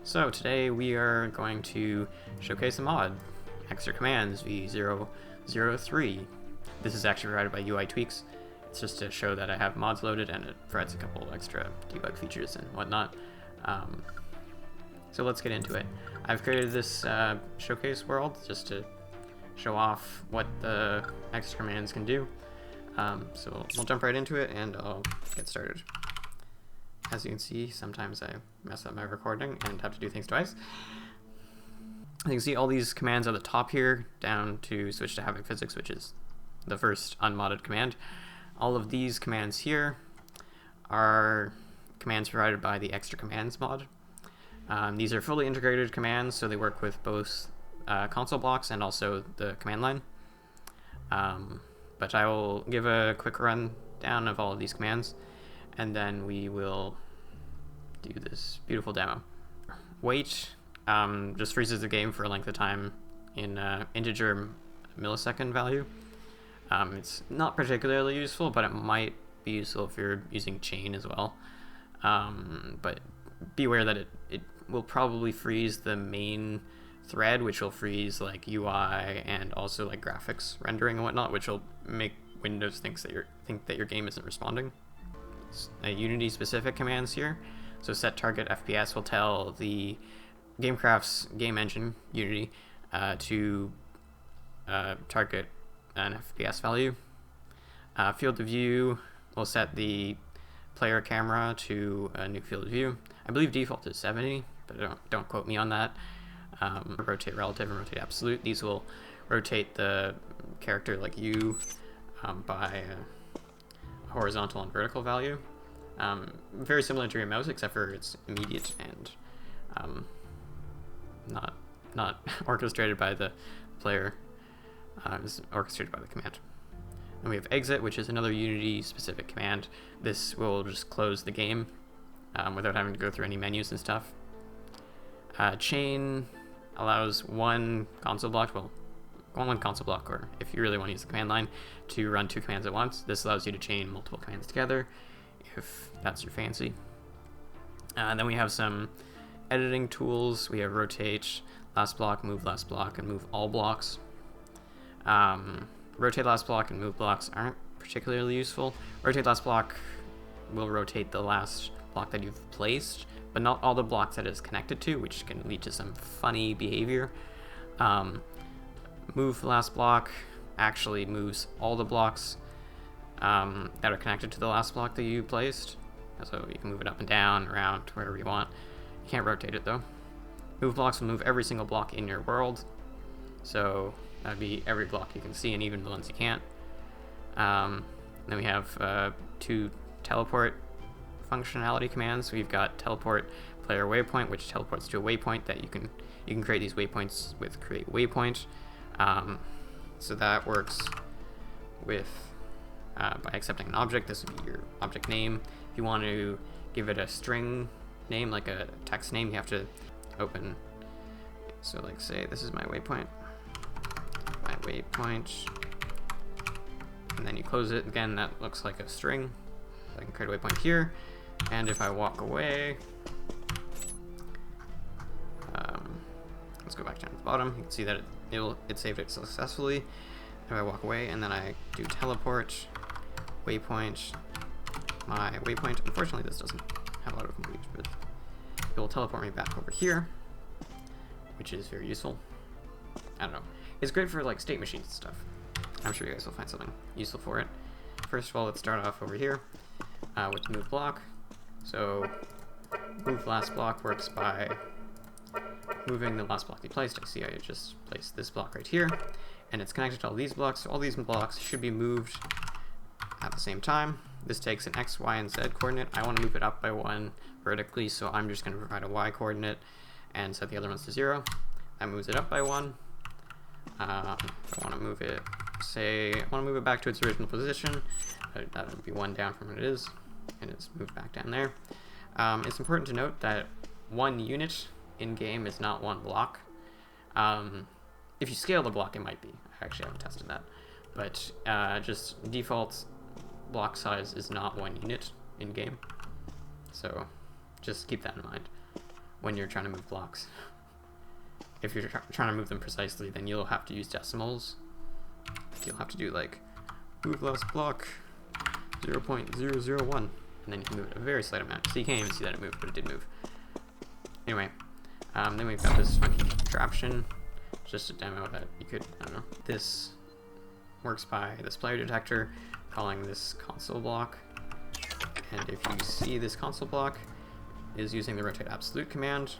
So today we are going to showcase a mod, ExtraCommands V003. This is actually provided by UI Tweaks. It's just to show that I have mods loaded, and it provides a couple extra debug features and whatnot. So let's get into it. I've created this showcase world just to show off what the ExtraCommands can do. So we'll jump right into it and I'll get started. As you can see, sometimes I mess up my recording and have to do things twice. You can see all these commands at the top here, down to switch to Havoc Physics, which is the first unmodded command. All of these commands here are commands provided by the ExtraCommands mod. These are fully integrated commands, so they work with both console blocks and also the command line. But I will give a quick rundown of all of these commands, and then we will do this beautiful demo. Wait just freezes the game for a length of time in integer millisecond value. It's not particularly useful, but it might be useful if you're using chain as well. But be aware that it will probably freeze the main thread, which will freeze like UI and also like graphics rendering and whatnot, which will make Windows think that your game isn't responding. Unity specific commands here. So set target FPS will tell the Gamecraft's game engine, Unity, to target an FPS value. Field of view will set the player camera to a new field of view. I believe default is 70, but don't quote me on that. Rotate relative and rotate absolute. These will rotate the character like you by a horizontal and vertical value. Very similar to your mouse, except for it's immediate and not orchestrated by the player. It's orchestrated by the command. And we have exit, which is another Unity specific command. This will just close the game without having to go through any menus and stuff. Chain allows one console block, one console block, or if you really want to use the command line, to run two commands at once. This allows you to chain multiple commands together, if that's your fancy. Then we have some editing tools. We have rotate last block, move last block, and move all blocks. Rotate last block and move blocks aren't particularly useful. Rotate last block will rotate the last block that you've placed, but not all the blocks that it's connected to, which can lead to some funny behavior. Move last block actually moves all the blocks that are connected to the last block that you placed. So you can move it up and down, around, wherever you want. You can't rotate it though. Move blocks will move every single block in your world. So that'd be every block you can see, and even the ones you can't. Then we have two teleport functionality commands. We've got teleport player waypoint, which teleports to a waypoint that you can create these waypoints with create waypoint. So that works with by accepting an object. This would be your object name. If you want to give it a string name, like a text name, you have to open. So like say this is my waypoint, and then you close it again. That looks like a string. So I can create a waypoint here, and if I walk away, let's go back down to the bottom. You can see that it saved it successfully. If I walk away and then I do teleport waypoint, my waypoint. Unfortunately, this doesn't have autocomplete, but it will teleport me back over here, which is very useful. I don't know. It's great for like state machines and stuff. I'm sure you guys will find something useful for it. First of all, let's start off over here with move block. So move last block works by moving the last block you placed. I see I just placed this block right here, and it's connected to all these blocks. So all these blocks should be moved at the same time. This takes an X, Y, and Z coordinate. I want to move it up by 1 vertically, so I'm just going to provide a Y coordinate and set the other ones to 0. That moves it up by 1. I want to move it, say, I want to move it back to its original position. That would be 1 down from what it is, and it's moved back down there. It's important to note that 1 unit in game is not 1 block. If you scale the block, it might be. I actually haven't tested that, but just default block size is not 1 unit in game, so just keep that in mind. when you're trying to move blocks. If you're trying to move them precisely, then you'll have to use decimals. You'll have to do like move last block 0.001, and then you can move it a very slight amount. So you can't even see that it moved, but it did move. Anyway, then we've got this funky contraption. Just a demo that you could, I don't know. This works by this player detector, calling this console block. And if you see this console block is using the rotate absolute command,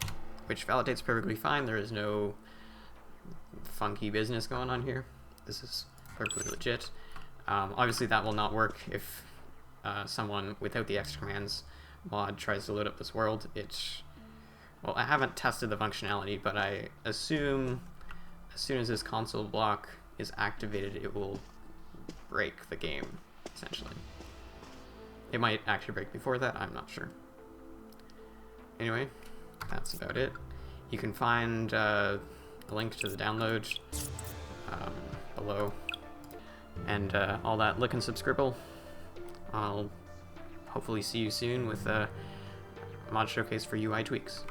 which validates perfectly fine. There is no funky business going on here. This is perfectly legit. Obviously that will not work if someone without the ExtraCommands mod tries to load up this world. Well, I haven't tested the functionality, but I assume as soon as this console block is activated, it will break the game, essentially. It might actually break before that, I'm not sure. Anyway, that's about it. You can find a link to the download below, and all that lick and subscribble. I'll hopefully see you soon with a mod showcase for UI tweaks.